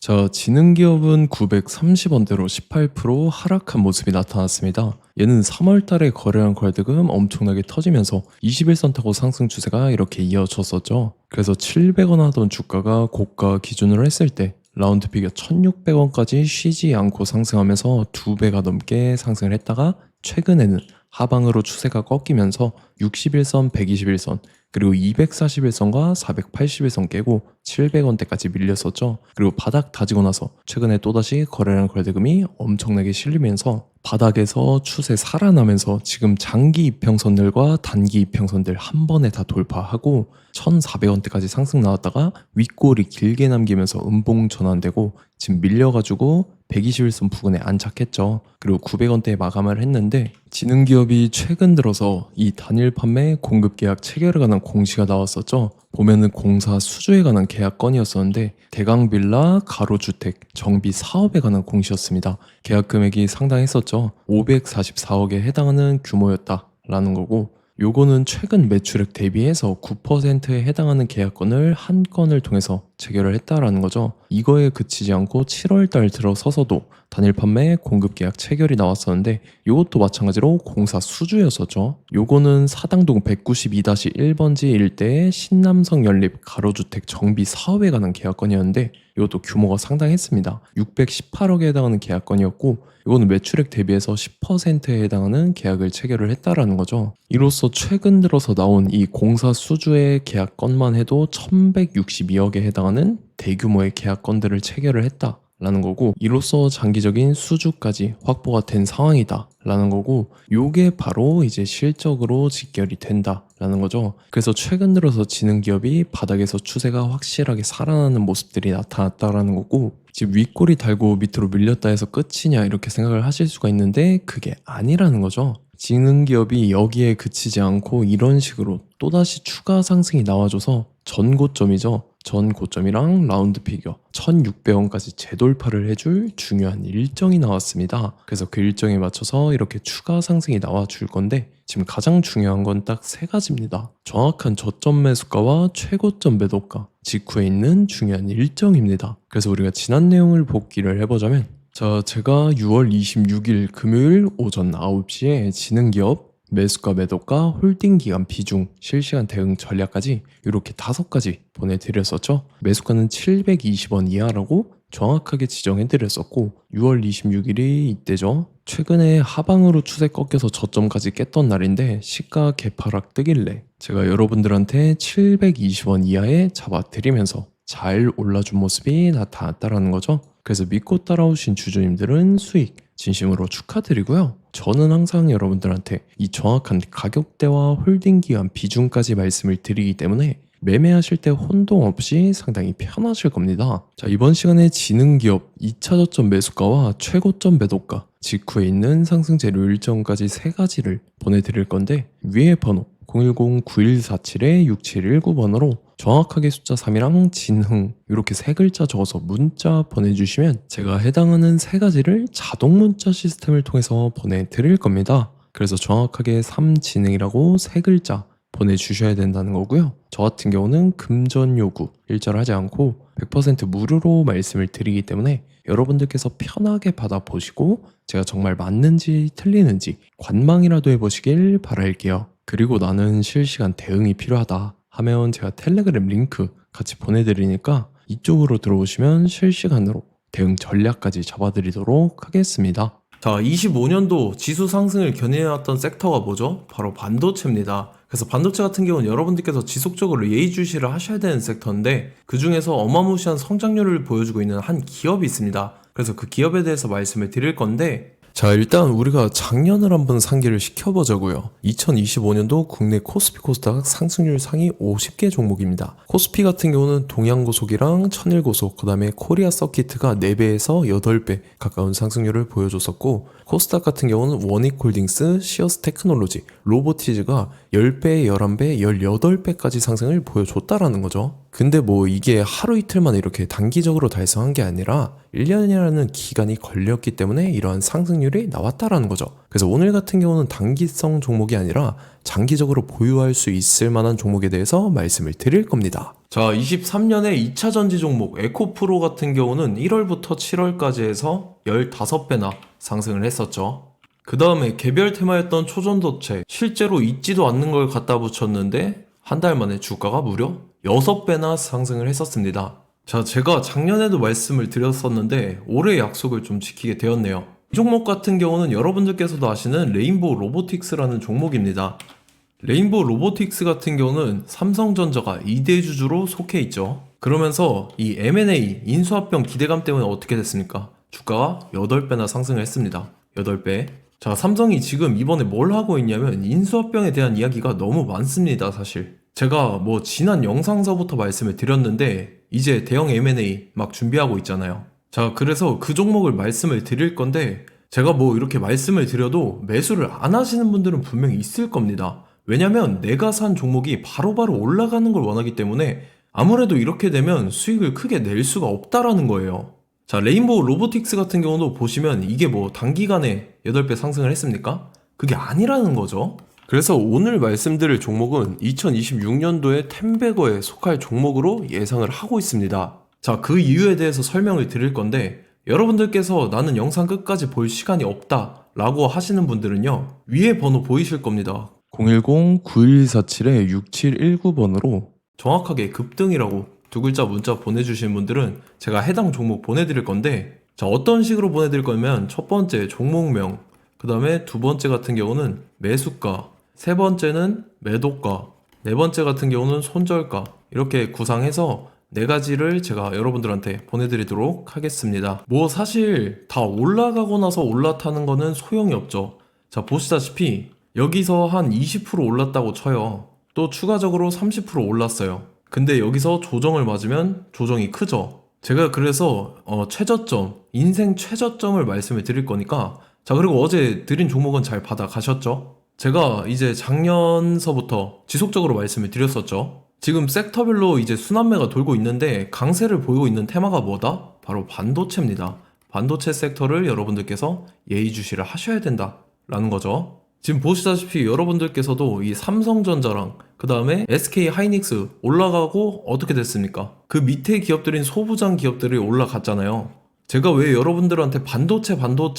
자, 지능기업은 930원대로 18% 하락한 모습이 나타났습니다. 얘는 3월 달에 거래한 거래대금 엄청나게 터지면서 21선 타고 상승 추세가 이렇게 이어졌었죠. 그래서 700원 하던 주가가 고가 기준으로 했을 때 라운드 피겨 1600원까지 쉬지 않고 상승하면서 2배가 넘게 상승을 했다가 최근에는 하방으로 추세가 꺾이면서 61선, 121선, 그리고 241선과 481선 깨고 700원대까지 밀렸었죠. 그리고 바닥 다지고 나서 최근에 또다시 거래량 거래대금이 엄청나게 실리면서 바닥에서 추세 살아나면서 지금 장기 이평선들과 단기 이평선들 한 번에 다 돌파하고 1400원대까지 상승 나왔다가 윗골이 길게 남기면서 음봉 전환되고 지금 밀려가지고 121선 부근에 안착했죠. 그리고 900원대에 마감을 했는데 지능기업이 최근 들어서 이 단일 판매 공급 계약 체결에 관한 공시가 나왔었죠. 보면은 공사 수주에 관한 계약 건이었었는데 대강빌라 가로주택 정비 사업에 관한 공시였습니다. 계약 금액이 상당했었죠. 544억에 해당하는 규모였다라는 거고, 요거는 최근 매출액 대비해서 9%에 해당하는 계약건을 한 건을 통해서 체결을 했다라는 거죠. 이거에 그치지 않고 7월 달 들어서서도 단일 판매 공급 계약 체결이 나왔었는데 요것도 마찬가지로 공사 수주였었죠. 요거는 사당동 192-1번지 일대의 신남성 연립 가로주택 정비 사업에 관한 계약건이었는데 이것도 규모가 상당했습니다. 618억에 해당하는 계약건이었고 이거는 매출액 대비해서 10%에 해당하는 계약을 체결을 했다라는 거죠. 이로써 최근 들어서 나온 이 공사 수주의 계약건만 해도 1162억에 해당하는 대규모의 계약건들을 체결을 했다라는 거고, 이로써 장기적인 수주까지 확보가 된 상황이다라는 거고, 요게 바로 이제 실적으로 직결이 된다라는 거죠. 그래서 최근 들어서 지능기업이 바닥에서 추세가 확실하게 살아나는 모습들이 나타났다라는 거고, 지금 윗골이 달고 밑으로 밀렸다 해서 끝이냐 이렇게 생각을 하실 수가 있는데 그게 아니라는 거죠. 지능기업이 여기에 그치지 않고 이런 식으로 또다시 추가 상승이 나와줘서 전 고점이죠. 전 고점이랑 라운드 피겨 1600원까지 재돌파를 해줄 중요한 일정이 나왔습니다. 그래서 그 일정에 맞춰서 이렇게 추가 상승이 나와줄 건데 지금 가장 중요한 건 딱 세 가지입니다. 정확한 저점 매수가와 최고점 매도가, 직후에 있는 중요한 일정입니다. 그래서 우리가 지난 내용을 복기를 해보자면, 자, 제가 6월 26일 금요일 오전 9시에 지능기업 매수가 매도가 홀딩 기간 비중 실시간 대응 전략까지 이렇게 5가지 보내드렸었죠. 매수가는 720원 이하라고 정확하게 지정해드렸었고 6월 26일이 이때죠. 최근에 하방으로 추세 꺾여서 저점까지 깼던 날인데 시가 개파락 뜨길래 제가 여러분들한테 720원 이하에 잡아드리면서 잘 올라준 모습이 나타났다라는 거죠. 그래서 믿고 따라오신 주주님들은 수익 진심으로 축하드리고요. 저는 항상 여러분들한테 이 정확한 가격대와 홀딩 기간 비중까지 말씀을 드리기 때문에 매매하실 때 혼동 없이 상당히 편하실 겁니다. 자, 이번 시간에 지능기업 2차 저점 매수가와 최고점 매도가, 직후에 있는 상승 재료 일정까지 3가지를 보내드릴 건데 위에 번호 010-9147-6719번으로 정확하게 숫자 3이랑 진흥 이렇게 3글자 적어서 문자 보내주시면 제가 해당하는 3가지를 자동 문자 시스템을 통해서 보내드릴 겁니다. 그래서 정확하게 3진흥이라고 3글자 보내주셔야 된다는 거고요. 저 같은 경우는 금전 요구 일절하지 않고 100% 무료로 말씀을 드리기 때문에 여러분들께서 편하게 받아보시고 제가 정말 맞는지 틀리는지 관망이라도 해보시길 바랄게요. 그리고 나는 실시간 대응이 필요하다 하면 제가 텔레그램 링크 같이 보내드리니까 이쪽으로 들어오시면 실시간으로 대응 전략까지 잡아드리도록 하겠습니다. 자, 25년도 지수 상승을 견인해왔던 섹터가 뭐죠? 바로 반도체입니다. 그래서 반도체 같은 경우는 여러분들께서 지속적으로 예의주시를 하셔야 되는 섹터인데 그 중에서 어마무시한 성장률을 보여주고 있는 한 기업이 있습니다. 그래서 그 기업에 대해서 말씀을 드릴 건데, 자, 일단 우리가 작년을 한번 상기를 시켜보자고요. 2025년도 국내 코스피 코스닥 상승률 상위 50개 종목입니다. 코스피 같은 경우는 동양고속이랑 천일고속, 그 다음에 코리아 서키트가 4배에서 8배 가까운 상승률을 보여줬었고, 코스닥 같은 경우는 원익홀딩스, 시어스 테크놀로지, 로보티즈가 10배, 11배, 18배까지 상승을 보여줬다라는 거죠. 근데 뭐 이게 하루 이틀만 이렇게 단기적으로 달성한 게 아니라 1년이라는 기간이 걸렸기 때문에 이러한 상승률 상승률이 나왔다라는 거죠. 그래서 오늘 같은 경우는 단기성 종목이 아니라 장기적으로 보유할 수 있을 만한 종목에 대해서 말씀을 드릴 겁니다. 자, 23년에 2차 전지 종목 에코프로 같은 경우는 1월부터 7월까지 해서 15배나 상승을 했었죠. 그 다음에 개별 테마였던 초전도체, 실제로 있지도 않는 걸 갖다 붙였는데 한 달 만에 주가가 무려 6배나 상승을 했었습니다. 자, 제가 작년에도 말씀을 드렸었는데 올해 약속을 좀 지키게 되었네요. 이 종목 같은 경우는 여러분들께서도 아시는 레인보우 로보틱스라는 종목입니다. 레인보우 로보틱스 같은 경우는 삼성전자가 2대 주주로 속해 있죠. 그러면서 이 M&A 인수합병 기대감 때문에 어떻게 됐습니까? 주가가 8배나 상승을 했습니다. 8배. 자, 삼성이 지금 이번에 뭘 하고 있냐면 인수합병에 대한 이야기가 너무 많습니다, 사실. 제가 지난 영상서부터 말씀을 드렸는데 이제 대형 M&A 막 준비하고 있잖아요. 자, 그래서 그 종목을 말씀을 드릴 건데 제가 이렇게 말씀을 드려도 매수를 안 하시는 분들은 분명히 있을 겁니다. 왜냐면 내가 산 종목이 바로바로 올라가는 걸 원하기 때문에 아무래도 이렇게 되면 수익을 크게 낼 수가 없다라는 거예요. 자, 레인보우 로보틱스 같은 경우도 보시면 이게 단기간에 8배 상승을 했습니까? 그게 아니라는 거죠. 그래서 오늘 말씀드릴 종목은 2026년도에 템베거에 속할 종목으로 예상을 하고 있습니다. 자, 그 이유에 대해서 설명을 드릴 건데 여러분들께서 나는 영상 끝까지 볼 시간이 없다 라고 하시는 분들은요, 위에 번호 보이실 겁니다. 010-9147-6719번으로 정확하게 급등이라고 2글자 문자 보내주신 분들은 제가 해당 종목 보내드릴 건데, 자, 어떤 식으로 보내드릴 거냐면 첫 번째 종목명, 그 다음에 두 번째 같은 경우는 매수가, 세 번째는 매도가, 네 번째 같은 경우는 손절가, 이렇게 구상해서 4가지를 제가 여러분들한테 보내드리도록 하겠습니다. 사실 다 올라가고 나서 올라타는 거는 소용이 없죠. 자, 보시다시피 여기서 한 20% 올랐다고 쳐요. 또 추가적으로 30% 올랐어요. 근데 여기서 조정을 맞으면 조정이 크죠. 제가 그래서 최저점, 인생 최저점을 말씀을 드릴 거니까, 자, 그리고 어제 드린 종목은 잘 받아가셨죠? 제가 이제 작년서부터 지속적으로 말씀을 드렸었죠. 지금 섹터별로 이제 순환매가 돌고 있는데 강세를 보이고 있는 테마가 뭐다? 바로 반도체입니다. 반도체 섹터를 여러분들께서 예의주시를 하셔야 된다라는 거죠. 지금 보시다시피 여러분들께서도 이 삼성전자랑 그 다음에 SK 하이닉스 올라가고 어떻게 됐습니까? 그 밑에 기업들인 소부장 기업들이 올라갔잖아요. 제가 왜 여러분들한테 반도체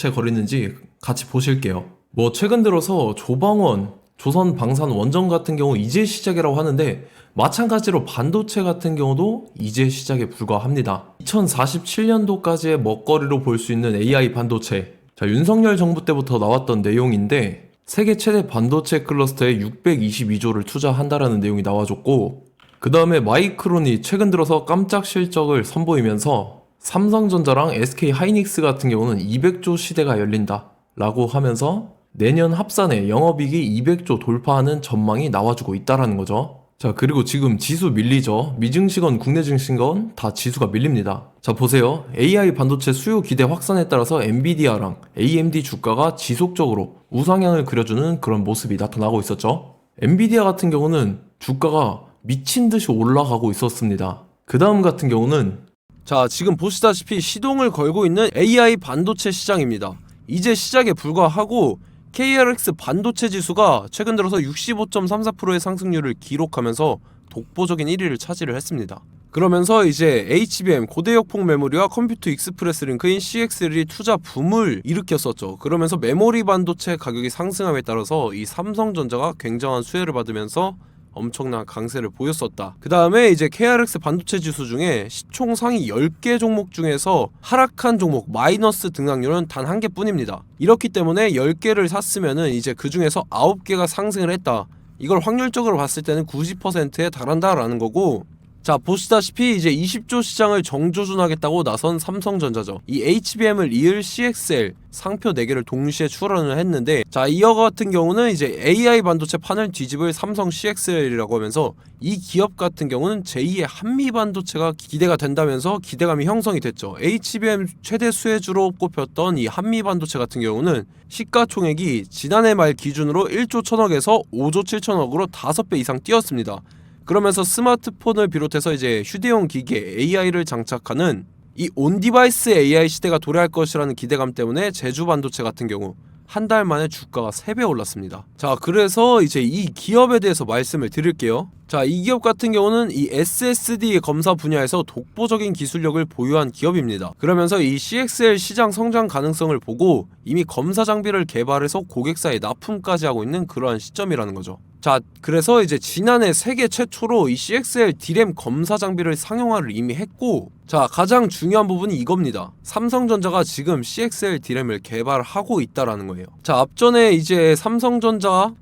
거리는지 같이 보실게요. 최근 들어서 조방원, 조선방산 원전 같은 경우 이제 시작이라고 하는데 마찬가지로 반도체 같은 경우도 이제 시작에 불과합니다. 2047년도까지의 먹거리로 볼 수 있는 AI 반도체. 자, 윤석열 정부 때부터 나왔던 내용인데 세계 최대 반도체 클러스터에 622조를 투자한다라는 내용이 나와줬고, 그 다음에 마이크론이 최근 들어서 깜짝 실적을 선보이면서 삼성전자랑 SK 하이닉스 같은 경우는 200조 시대가 열린다 라고 하면서 내년 합산에 영업이익이 200조 돌파하는 전망이 나와주고 있다라는 거죠. 자, 그리고 지금 지수 밀리죠. 미증시건 국내 증시건 다 지수가 밀립니다. 자, 보세요. AI 반도체 수요 기대 확산에 따라서 엔비디아랑 AMD 주가가 지속적으로 우상향을 그려주는 그런 모습이 나타나고 있었죠. 엔비디아 같은 경우는 주가가 미친 듯이 올라가고 있었습니다. 그 다음 같은 경우는, 자, 지금 보시다시피 시동을 걸고 있는 AI 반도체 시장입니다. 이제 시작에 불과하고 KRX 반도체 지수가 최근 들어서 65.34%의 상승률을 기록하면서 독보적인 1위를 차지를 했습니다. 그러면서 이제 HBM 고대역폭 메모리와 컴퓨터 익스프레스 링크인 CXL이 투자 붐을 일으켰었죠. 그러면서 메모리 반도체 가격이 상승함에 따라서 이 삼성전자가 굉장한 수혜를 받으면서 엄청난 강세를 보였었다. 그 다음에 이제 KRX 반도체 지수 중에 시총 상위 10개 종목 중에서 하락한 종목 마이너스 등락률은 단 1개뿐입니다. 이렇기 때문에 10개를 샀으면은 이제 그 중에서 9개가 상승을 했다. 이걸 확률적으로 봤을 때는 90%에 달한다라는 거고, 자, 보시다시피 이제 20조 시장을 정조준하겠다고 나선 삼성전자죠. 이 HBM을 이을 CXL 상표 4개를 동시에 출원을 했는데, 자, 이어 같은 경우는 이제 AI 반도체 판을 뒤집을 삼성 CXL이라고 하면서 이 기업 같은 경우는 제2의 한미 반도체가 기대가 된다면서 기대감이 형성이 됐죠. HBM 최대 수혜주로 꼽혔던 이 한미 반도체 같은 경우는 시가총액이 지난해 말 기준으로 1조 1000억에서 5조 7천억으로 5배 이상 뛰었습니다. 그러면서 스마트폰을 비롯해서 이제 휴대용 기기에 AI를 장착하는 이 온디바이스 AI 시대가 도래할 것이라는 기대감 때문에 제주 반도체 같은 경우 한 달 만에 주가가 3배 올랐습니다. 자, 그래서 이제 이 기업에 대해서 말씀을 드릴게요. 자, 이 기업 같은 경우는 이 SSD 검사 분야에서 독보적인 기술력을 보유한 기업입니다. 그러면서 이 CXL 시장 성장 가능성을 보고 이미 검사 장비를 개발해서 고객사에 납품까지 하고 있는 그러한 시점이라는 거죠. 자, 그래서 이제 지난해 세계 최초로 이 CXL D램 검사 장비를 상용화를 이미 했고, 자, 가장 중요한 부분이 이겁니다. 삼성전자가 지금 CXL D램을 개발하고 있다라는 거예요. 자, 앞전에 이제 삼성전자가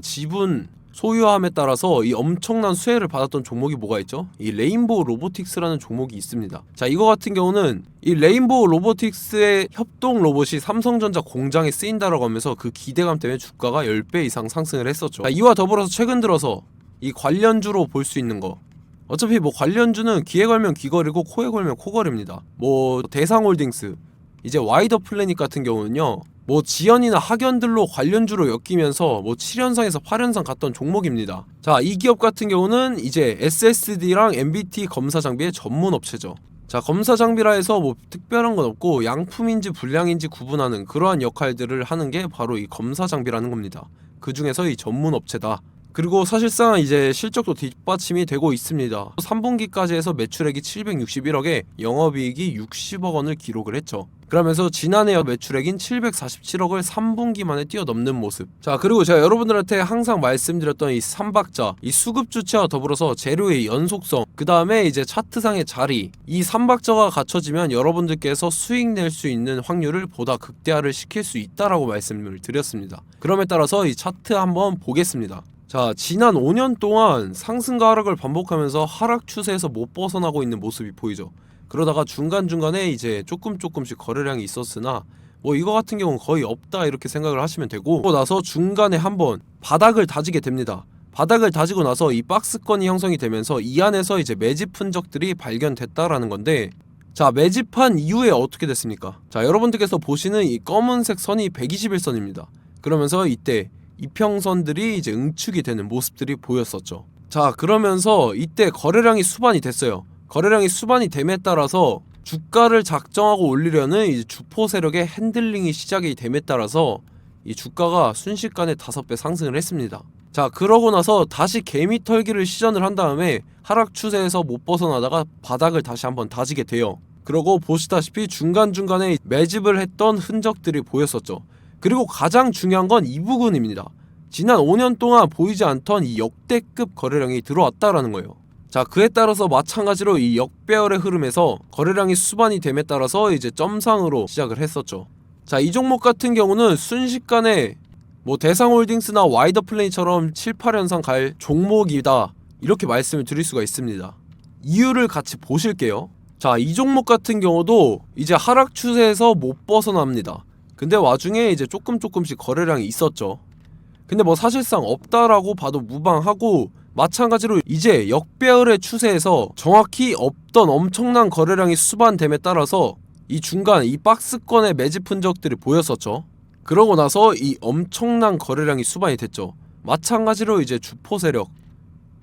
지분 소유함에 따라서 이 엄청난 수혜를 받았던 종목이 뭐가 있죠? 이 레인보우 로보틱스라는 종목이 있습니다. 자, 이거 같은 경우는 이 레인보우 로보틱스의 협동 로봇이 삼성전자 공장에 쓰인다라고 하면서 그 기대감 때문에 주가가 10배 이상 상승을 했었죠. 자, 이와 더불어서 최근 들어서 이 관련주로 볼 수 있는 거, 어차피 뭐 관련주는 귀에 걸면 귀걸이고 코에 걸면 코걸입니다. 뭐 대상홀딩스, 이제 와이더 플래닛 같은 경우는요, 뭐 지연이나 학연들로 관련주로 엮이면서 뭐 7연상에서 8연상 갔던 종목입니다. 자, 이 기업 같은 경우는 이제 SSD랑 MBT 검사 장비의 전문 업체죠. 자, 검사 장비라 해서 뭐 특별한 건 없고 양품인지 불량인지 구분하는 그러한 역할들을 하는 게 바로 이 검사 장비라는 겁니다. 그 중에서 이 전문 업체다. 그리고 사실상 이제 실적도 뒷받침이 되고 있습니다. 3분기까지 해서 매출액이 761억에 영업이익이 60억 원을 기록을 했죠. 그러면서 지난해 매출액인 747억을 3분기 만에 뛰어넘는 모습. 자, 그리고 제가 여러분들한테 항상 말씀드렸던 이 3박자, 이 수급 주체와 더불어서 재료의 연속성, 그 다음에 이제 차트상의 자리, 이 3박자가 갖춰지면 여러분들께서 수익 낼 수 있는 확률을 보다 극대화를 시킬 수 있다라고 말씀을 드렸습니다. 그럼에 따라서 이 차트 한번 보겠습니다. 자, 지난 5년 동안 상승과 하락을 반복하면서 하락 추세에서 못 벗어나고 있는 모습이 보이죠. 그러다가 중간중간에 이제 조금씩 거래량이 있었으나 뭐 이거 같은 경우는 거의 없다 이렇게 생각을 하시면 되고, 그러고 나서 중간에 한번 바닥을 다지게 됩니다. 바닥을 다지고 나서 이 박스권이 형성이 되면서 이 안에서 이제 매집 흔적들이 발견됐다라는 건데, 자, 매집한 이후에 어떻게 됐습니까? 자, 여러분들께서 보시는 이 검은색 선이 121선입니다. 그러면서 이때 이평선들이 이제 응축이 되는 모습들이 보였었죠. 자, 그러면서 이때 거래량이 수반이 됐어요. 거래량이 수반이 됨에 따라서 주가를 작정하고 올리려는 이제 주포 세력의 핸들링이 시작이 됨에 따라서 이 주가가 순식간에 5배 상승을 했습니다. 자, 그러고 나서 다시 개미 털기를 시전을 한 다음에 하락 추세에서 못 벗어나다가 바닥을 다시 한번 다지게 돼요. 그러고 보시다시피 중간중간에 매집을 했던 흔적들이 보였었죠. 그리고 가장 중요한 건 이 부분입니다. 지난 5년 동안 보이지 않던 이 역대급 거래량이 들어왔다라는 거예요. 자, 그에 따라서 마찬가지로 이 역배열의 흐름에서 거래량이 수반이 됨에 따라서 이제 점상으로 시작을 했었죠. 자, 이 종목 같은 경우는 순식간에 뭐 대상홀딩스나 와이더 플레이처럼 7, 8연상 갈 종목이다 이렇게 말씀을 드릴 수가 있습니다. 이유를 같이 보실게요. 자, 이 종목 같은 경우도 이제 하락 추세에서 못 벗어납니다. 근데 와중에 이제 조금씩 거래량이 있었죠. 근데 뭐 사실상 없다라고 봐도 무방하고, 마찬가지로 이제 역배열의 추세에서 정확히 없던 엄청난 거래량이 수반됨에 따라서 이 중간 이 박스권의 매집 흔적들이 보였었죠. 그러고 나서 이 엄청난 거래량이 수반이 됐죠. 마찬가지로 이제 주포 세력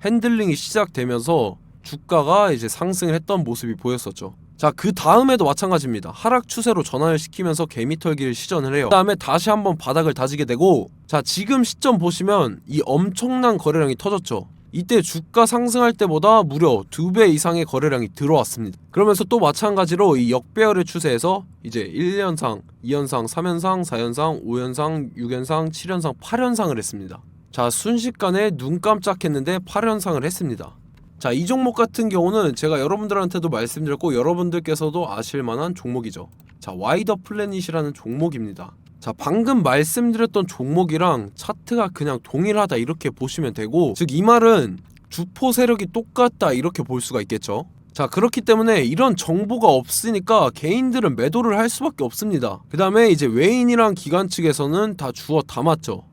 핸들링이 시작되면서 주가가 이제 상승을 했던 모습이 보였었죠. 자, 그 다음에도 마찬가지입니다. 하락 추세로 전환을 시키면서 개미털기를 시전을 해요. 그 다음에 다시 한번 바닥을 다지게 되고, 자, 지금 시점 보시면 이 엄청난 거래량이 터졌죠. 이때 주가 상승할 때보다 무려 2배 이상의 거래량이 들어왔습니다. 그러면서 또 마찬가지로 이 역배열의 추세에서 이제 1연상, 2연상, 3연상, 4연상, 5연상, 6연상, 7연상, 8연상을 했습니다. 자, 순식간에 눈 깜짝했는데 8연상을 했습니다. 자, 이 종목 같은 경우는 제가 여러분들한테도 말씀드렸고 여러분들께서도 아실만한 종목이죠. 자, 와이더 플래닛이라는 종목입니다. 자, 방금 말씀드렸던 종목이랑 차트가 그냥 동일하다 이렇게 보시면 되고, 즉 이 말은 주포 세력이 똑같다 이렇게 볼 수가 있겠죠. 자, 그렇기 때문에 이런 정보가 없으니까 개인들은 매도를 할 수밖에 없습니다. 그 다음에 이제 외인이랑 기관 측에서는 다 주워 담았죠.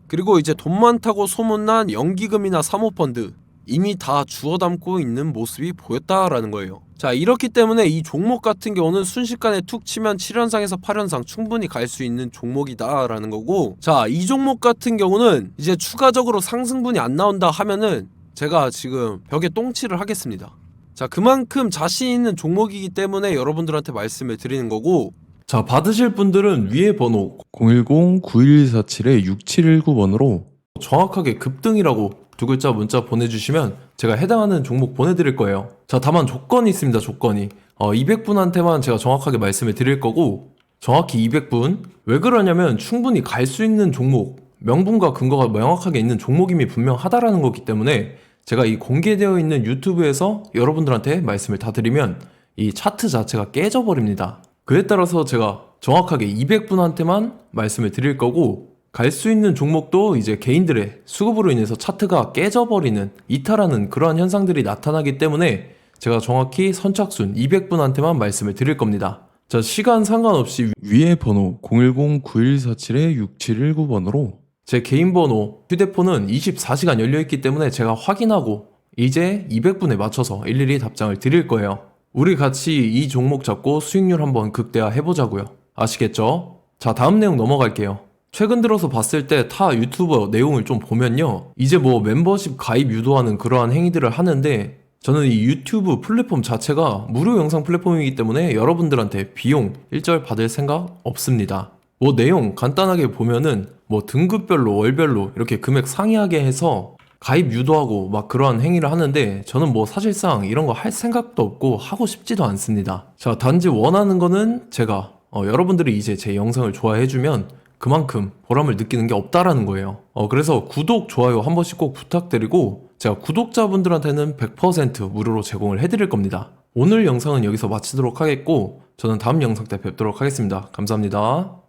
그리고 이제 돈 많다고 소문난 연기금이나 사모펀드 이미 다 주워 담고 있는 모습이 보였다라는 거예요. 자, 이렇기 때문에 이 종목 같은 경우는 순식간에 툭 치면 7연상에서 8연상 충분히 갈 수 있는 종목이다 라는 거고, 자, 이 종목 같은 경우는 이제 추가적으로 상승분이 안 나온다 하면은 제가 지금 벽에 똥칠을 하겠습니다. 자, 그만큼 자신 있는 종목이기 때문에 여러분들한테 말씀을 드리는 거고, 자, 받으실 분들은 위에 번호 010-9147-6719번으로 정확하게 급등이라고 두 글자 문자 보내주시면 제가 해당하는 종목 보내드릴 거예요. 자, 다만 조건이 있습니다. 조건이 200분한테만 제가 정확하게 말씀을 드릴 거고, 정확히 200분. 왜 그러냐면 충분히 갈 수 있는 종목, 명분과 근거가 명확하게 있는 종목임이 분명하다라는 거기 때문에 제가 이 공개되어 있는 유튜브에서 여러분들한테 말씀을 다 드리면 이 차트 자체가 깨져버립니다. 그에 따라서 제가 정확하게 200분한테만 말씀을 드릴 거고, 갈 수 있는 종목도 이제 개인들의 수급으로 인해서 차트가 깨져버리는, 이탈하는 그러한 현상들이 나타나기 때문에 제가 정확히 선착순 200분한테만 말씀을 드릴 겁니다. 자, 시간 상관없이 위에 번호 010-9147-6719번으로 제 개인 번호, 휴대폰은 24시간 열려있기 때문에 제가 확인하고 이제 200분에 맞춰서 일일이 답장을 드릴 거예요. 우리 같이 이 종목 잡고 수익률 한번 극대화 해보자고요. 아시겠죠? 자, 다음 내용 넘어갈게요. 최근 들어서 봤을 때 타 유튜버 내용을 좀 보면요, 이제 뭐 멤버십 가입 유도하는 그러한 행위들을 하는데, 저는 이 유튜브 플랫폼 자체가 무료 영상 플랫폼이기 때문에 여러분들한테 비용 일절 받을 생각 없습니다. 뭐 내용 간단하게 보면은 뭐 등급별로 월별로 이렇게 금액 상이하게 해서 가입 유도하고 막 그러한 행위를 하는데, 저는 뭐 사실상 이런 거 할 생각도 없고 하고 싶지도 않습니다. 자, 단지 원하는 거는 제가 여러분들이 이제 제 영상을 좋아해주면 그만큼 보람을 느끼는 게 없다라는 거예요. 그래서 구독, 좋아요 한 번씩 꼭 부탁드리고, 제가 구독자분들한테는 100% 무료로 제공을 해드릴 겁니다. 오늘 영상은 여기서 마치도록 하겠고, 저는 다음 영상 때 뵙도록 하겠습니다. 감사합니다.